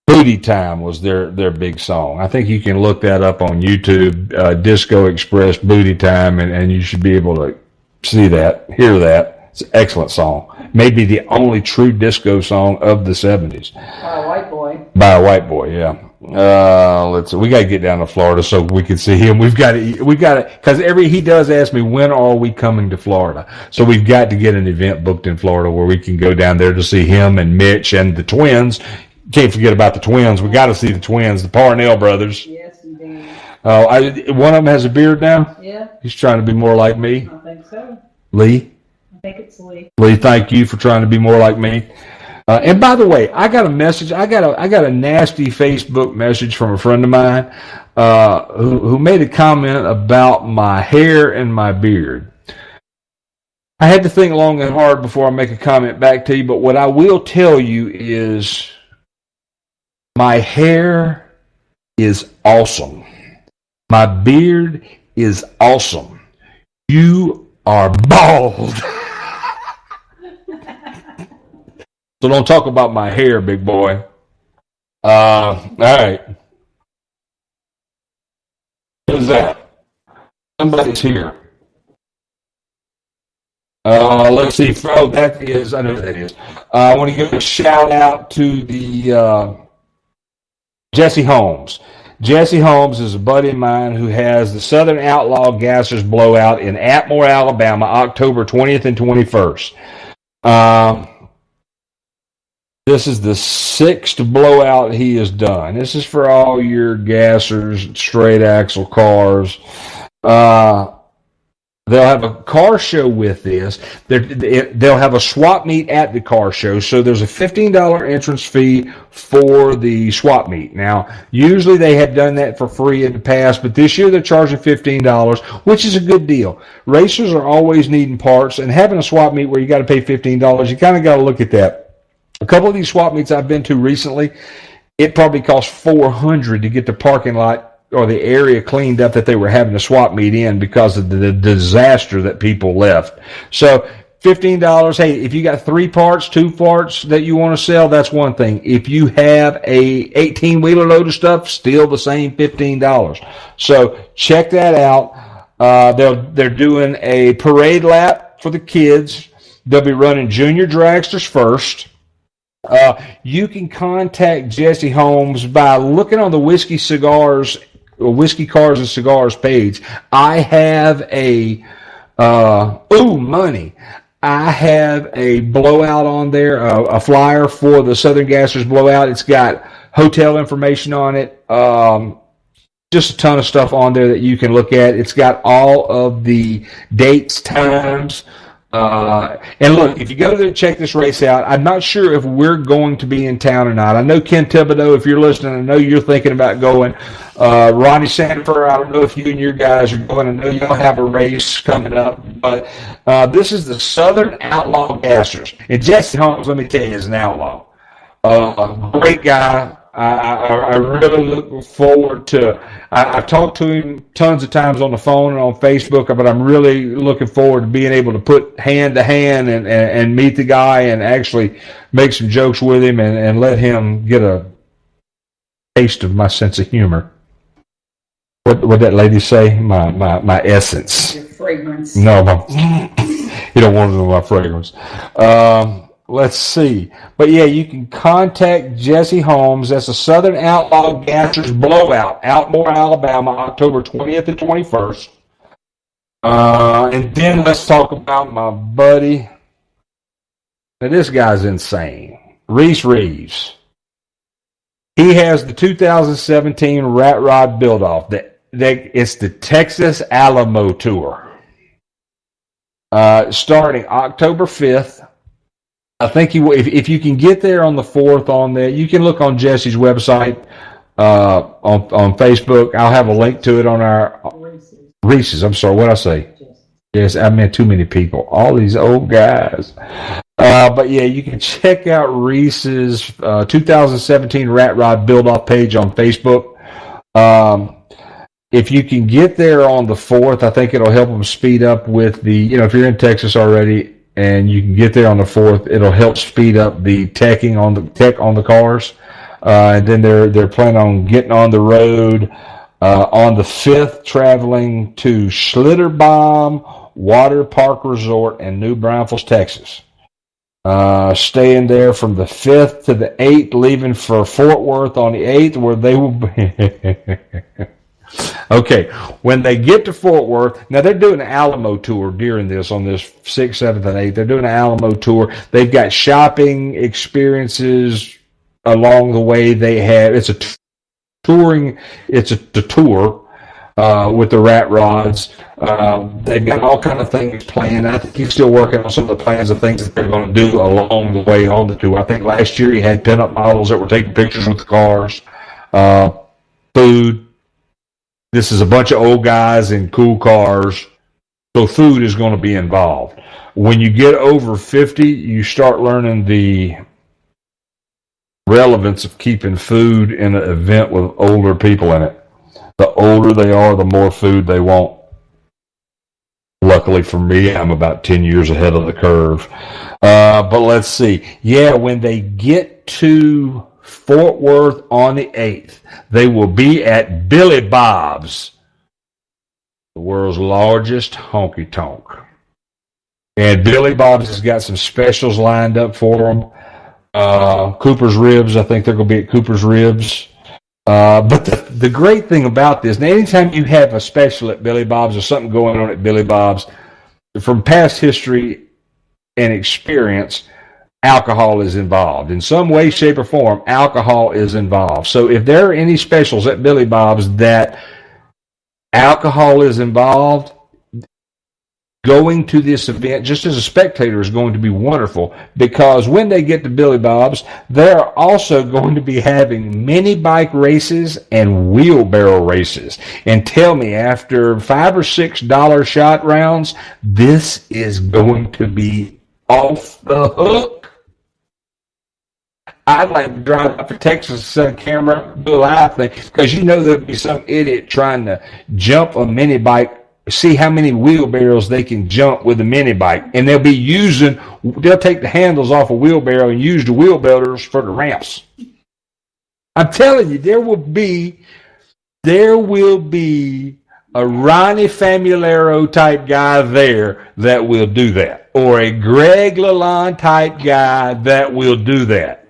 Booty Time was their big song. I think you can look that up on YouTube, Disco Express Booty Time, and you should be able to see that, hear that. It's an excellent song. Maybe the only true disco song of the 70s. By a white boy. By a white boy, yeah. Let's see. We got to get down to Florida so we can see him. We've got to, because he does ask me, when are we coming to Florida? So we've got to get an event booked in Florida where we can go down there to see him and Mitch and the twins. Can't forget about the twins. We got to see the twins, the Parnell brothers. Yes, indeed. One of them has a beard now. Yeah. He's trying to be more like me. I think so. Lee. I think it's Lee. Lee, thank you for trying to be more like me. And by the way, I got a message. I got a nasty Facebook message from a friend of mine who made a comment about my hair and my beard. I had to think long and hard before I make a comment back to you, but what I will tell you is my hair is awesome. My beard is awesome. You are bald. So don't talk about my hair, big boy. All right. Who's that? Somebody's here. Let's see. Oh, that is, I know who that is. I want to give a shout out to the Jesse Holmes. Jesse Holmes is a buddy of mine who has the Southern Outlaw Gassers Blowout in Atmore, Alabama, October 20th and 21st. This is the 6th blowout he has done. This is for all your gassers, straight axle cars. They'll have a car show with this. They'll have a swap meet at the car show. So there's a $15 entrance fee for the swap meet. Now, usually they have done that for free in the past, but this year they're charging $15, which is a good deal. Racers are always needing parts, and having a swap meet where you got to pay $15, you kind of got to look at that. A couple of these swap meets I've been to recently, it probably cost $400 to get the parking lot or the area cleaned up that they were having a swap meet in because of the disaster that people left. So $15, hey, if you got 3 parts, 2 parts that you want to sell, that's one thing. If you have a 18-wheeler load of stuff, still the same $15. So check that out. They're doing a parade lap for the kids. They'll be running junior dragsters first. You can contact Jesse Holmes by looking on the Whiskey Cars and Cigars page. I have money. I have a blowout on there, a flyer for the Southern Gassers blowout. It's got hotel information on it. Just a ton of stuff on there that you can look at. It's got all of the dates, times. And look, if you go there and check this race out, I'm not sure if we're going to be in town or not. I know Ken Thibodeau, if you're listening, I know you're thinking about going. Ronnie Sanford, I don't know if you and your guys are going. I know y'all have a race coming up. But this is the Southern Outlaw Gassers. And Jesse Holmes, let me tell you, is an outlaw. Great guy. I really look forward to. I've talked to him tons of times on the phone and on Facebook, but I'm really looking forward to being able to put hand to hand and meet the guy and actually make some jokes with him and let him get a taste of my sense of humor. What that lady say? My essence. Your fragrance. No, you don't want to know my fragrance. Let's see. But yeah, you can contact Jesse Holmes. That's the Southern Outlaw Gassers Blowout, Atmore, Alabama, October 20th and 21st. And then let's talk about my buddy. Now, this guy's insane. Reese Reeves. He has the 2017 Rat Rod Build-Off. It's the Texas Alamo Tour. Starting October 5th. I think if you can get there on the 4th on there, you can look on Jesse's website on Facebook. I'll have a link to it on our Reese's. I'm sorry, what I say? Yes, I meant too many people. All these old guys. But yeah, you can check out Reese's 2017 Rat Rod Build-Off page on Facebook. If you can get there on the 4th, I think it'll help them speed up with the, if you're in Texas already, and you can get there on the 4th, it'll help speed up the tech on the cars. And then they're planning on getting on the road on the 5th, traveling to Schlitterbaum Water Park Resort in New Braunfels, Texas. Staying there from the 5th to the 8th, leaving for Fort Worth on the 8th, where they will be. Okay, when they get to Fort Worth, now they're doing an Alamo tour during this on this 6th, 7th, and 8th. They're doing an Alamo tour. They've got shopping experiences along the way. They have, it's a tour with the Rat Rods. They've got all kind of things planned. I think he's still working on some of the plans of things that they're going to do along the way on the tour. I think last year he had pinup models that were taking pictures with the cars, food. This is a bunch of old guys in cool cars, so food is going to be involved. When you get over 50, you start learning the relevance of keeping food in an event with older people in it. The older they are, the more food they want. Luckily for me, I'm about 10 years ahead of the curve. But let's see. Yeah, when they get to Fort Worth on the 8th, they will be at Billy Bob's the world's largest honky tonk. And Billy Bob's has got some specials lined up for them. Cooper's Ribs, I think they're going to be at Cooper's Ribs. But the great thing about this, now anytime you have a special at Billy Bob's or something going on at Billy Bob's, from past history and experience, alcohol is involved. In some way, shape, or form, alcohol is involved. So if there are any specials at Billy Bob's that alcohol is involved, going to this event just as a spectator is going to be wonderful, because when they get to Billy Bob's, they're also going to be having mini bike races and wheelbarrow races. And tell me, after $5 or $6 shot rounds, this is going to be off the hook. I'd like to drive up to Texas, set a camera, do a live thing, because you know there'll be some idiot trying to jump a mini bike, see how many wheelbarrows they can jump with a mini bike, and they'll take the handles off a wheelbarrow and use the wheelbarrows for the ramps. I'm telling you, there will be a Ronnie Famularo type guy there that will do that, or a Greg Lalonde type guy that will do that.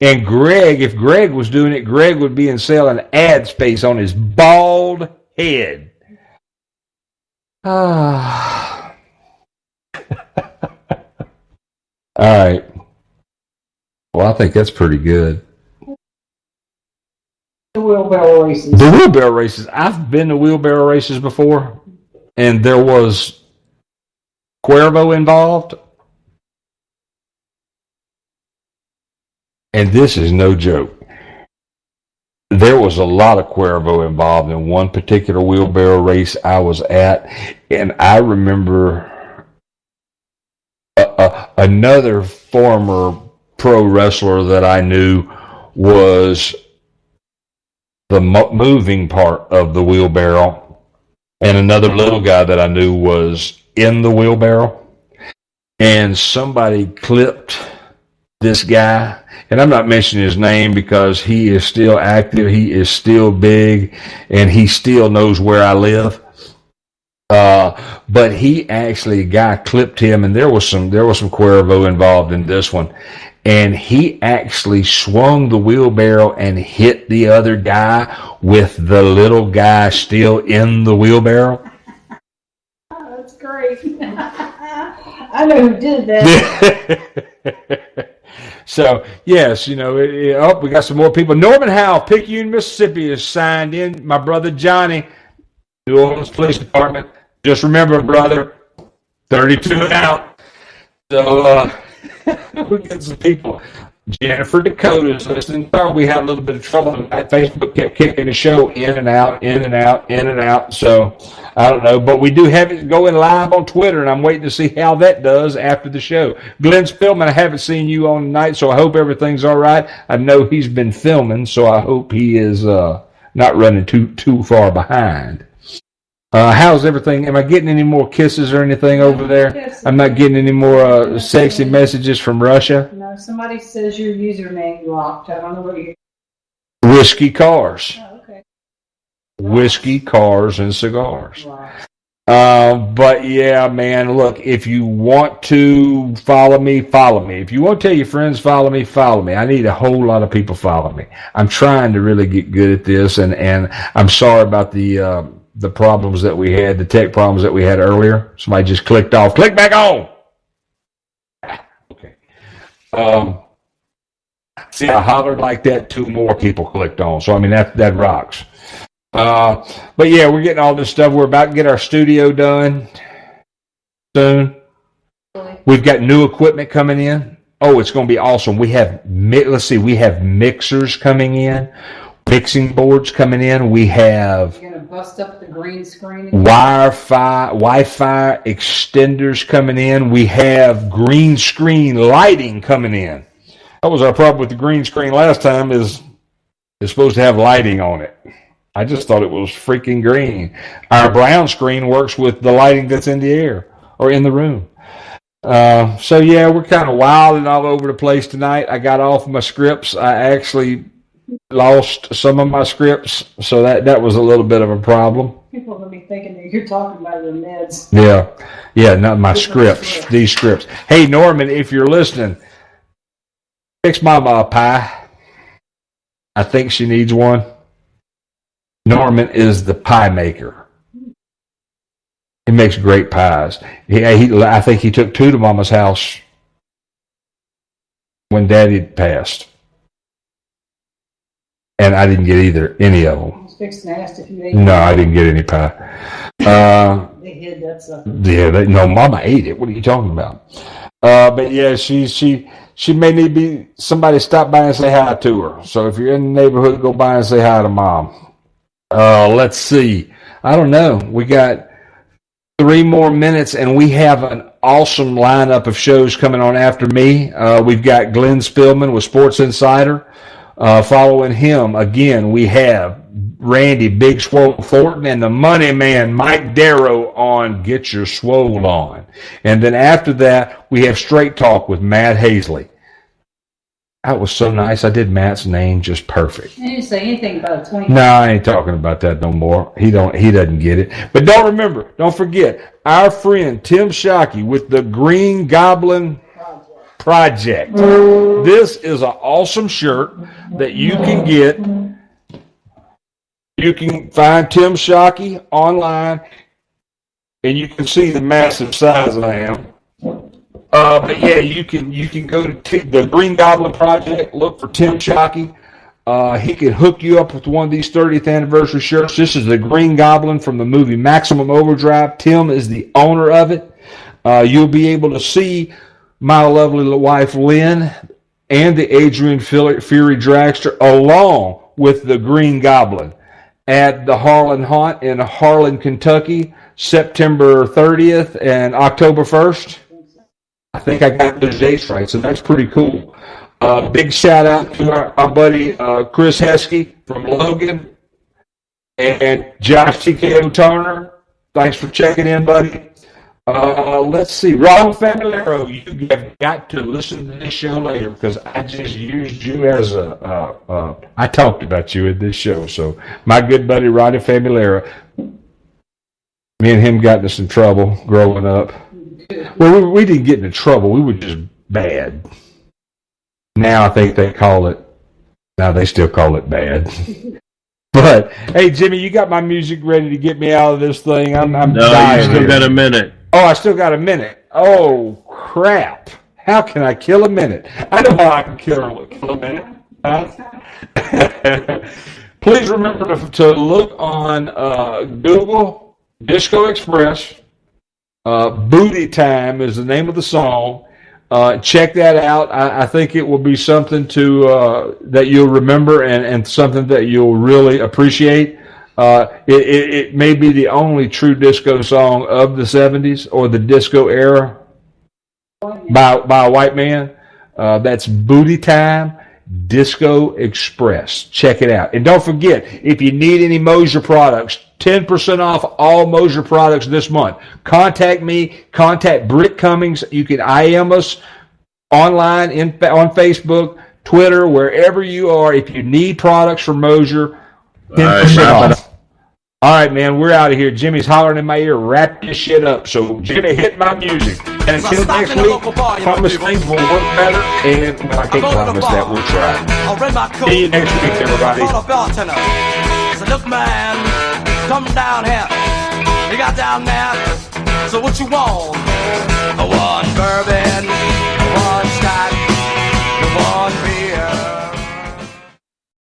And Greg, if Greg was doing it, Greg would be selling ad space on his bald head. All right. Well, I think that's pretty good. The wheelbarrow races. The wheelbarrow races. I've been to wheelbarrow races before, and there was Cuervo involved. And this is no joke. There was a lot of Cuervo involved in one particular wheelbarrow race I was at, and I remember another former pro wrestler that I knew was the moving part of the wheelbarrow, and another little guy that I knew was in the wheelbarrow, and somebody clipped this guy. And I'm not mentioning his name because he is still active, he is still big, and he still knows where I live. But he actually, a guy clipped him, and there was some Cuervo involved in this one. And he actually swung the wheelbarrow and hit the other guy with the little guy still in the wheelbarrow. Oh, that's great. I know who did that. So, yes, we got some more people. Norman Howell, Picayune, Mississippi, is signed in. My brother Johnny, New Orleans Police Department. Just remember, brother, 32 and out. So, we get some people. Jennifer Dakota's listening. We had a little bit of trouble tonight. Facebook kept kicking the show in and out, in and out, in and out. So, I don't know. But we do have it going live on Twitter, and I'm waiting to see how that does after the show. Glenn Spillman, I haven't seen you on tonight, so I hope everything's all right. I know he's been filming, so I hope he is not running too far behind. How's everything? Am I getting any more kisses or anything over there? I'm not getting any more sexy messages from Russia. No, somebody says your username locked. I don't know what you. Whiskey Cars. Oh, okay. Whiskey, Cars, and Cigars. Wow. But yeah, man, look, if you want to follow me, follow me. If you want to tell your friends, follow me, follow me. I need a whole lot of people follow me. I'm trying to really get good at this, and I'm sorry about the problems that we had, the tech problems that we had earlier. Somebody just clicked off. Click back on. Okay. See, I hollered like that, 2 more people clicked on. So, I mean, that rocks. But yeah, we're getting all this stuff. We're about to get our studio done soon. We've got new equipment coming in. Oh, it's going to be awesome. We have mixers coming in, mixing boards coming in. We have You're gonna bust up the green screen. Wi-Fi extenders coming in. We have green screen lighting coming in. That was our problem with the green screen last time. Is it's supposed to have lighting on it. I just thought it was freaking green. Our brown screen works with the lighting that's in the air or in the room. So yeah, we're kind of wilding all over the place tonight. I got off my scripts. I actually lost some of my scripts, so that was a little bit of a problem. People are going to be thinking that you're talking about your meds. Yeah, not my scripts, these scripts. Hey, Norman, if you're listening, fix Mama a pie. I think she needs one. Norman is the pie maker. He makes great pies. I think he took 2 to Mama's house when Daddy passed. And I didn't get any of them. I was fixing to ask if you ate No, I didn't get any pie. They hid that stuff. No, Mama ate it. What are you talking about? But yeah, she may need somebody stop by and say hi to her. So if you're in the neighborhood, go by and say hi to Mom. Let's see. I don't know. We got 3 more minutes, and we have an awesome lineup of shows coming on after me. We've got Glenn Spillman with Sports Insider. Following him, again, we have Randy Big Swole Thornton and the money man Mike Darrow on Get Your Swole On. And then after that, we have Straight Talk with Matt Hazley. That was so nice. I did Matt's name just perfect. You didn't say anything about a 20. No, I ain't talking about that no more. He doesn't get it. But don't forget, our friend Tim Shockey with the Green Goblin Project. This is an awesome shirt that you can get. You can find Tim Shockey online, and you can see the massive size I am. But yeah, you can go to the Green Goblin Project, look for Tim Shockey. He can hook you up with one of these 30th anniversary shirts. This is the Green Goblin from the movie Maximum Overdrive. Tim is the owner of it. You'll be able to see my lovely wife Lynn and the Adrian Fury Dragster along with the Green Goblin at the Harlan Haunt in Harlan, Kentucky, September 30th and October 1st. I think I got those dates right, so that's pretty cool. Big shout out to our buddy Chris Heskey from Logan and Josh TKO Turner. Thanks for checking in, buddy. Let's see. Ron Familero, you have got to listen to this show later because I just used you as I talked about you in this show. So my good buddy Ronnie Familero, me and him got into some trouble growing up. Well, we didn't get into trouble. We were just bad. Now I think they still call it bad. But, hey, Jimmy, you got my music ready to get me out of this thing. I'm dying. You still got a minute. Oh, I still got a minute. Oh, crap. How can I kill a minute? I know how I can kill a minute. Please remember to look on Google Disco Express. Booty Time is the name of the song. Check that out. I think it will be something that you'll remember and something that you'll really appreciate. It may be the only true disco song of the 70s or the disco era by a white man. That's Booty Time, Disco Express. Check it out. And don't forget, if you need any Mosier products, 10% off all Mosier products this month. Contact me. Contact Britt Cummings. You can IM us online on Facebook, Twitter, wherever you are. If you need products from Mosier, 10% off. All right, man, we're out of here. Jimmy's hollering in my ear. Wrap this shit up. So, Jimmy, hit my music. And until next week, promise things will work better. And I can't promise that we'll try. See you next week, everybody. Look, man, come down here. You got down there. So what you want? One bourbon, one scotch, one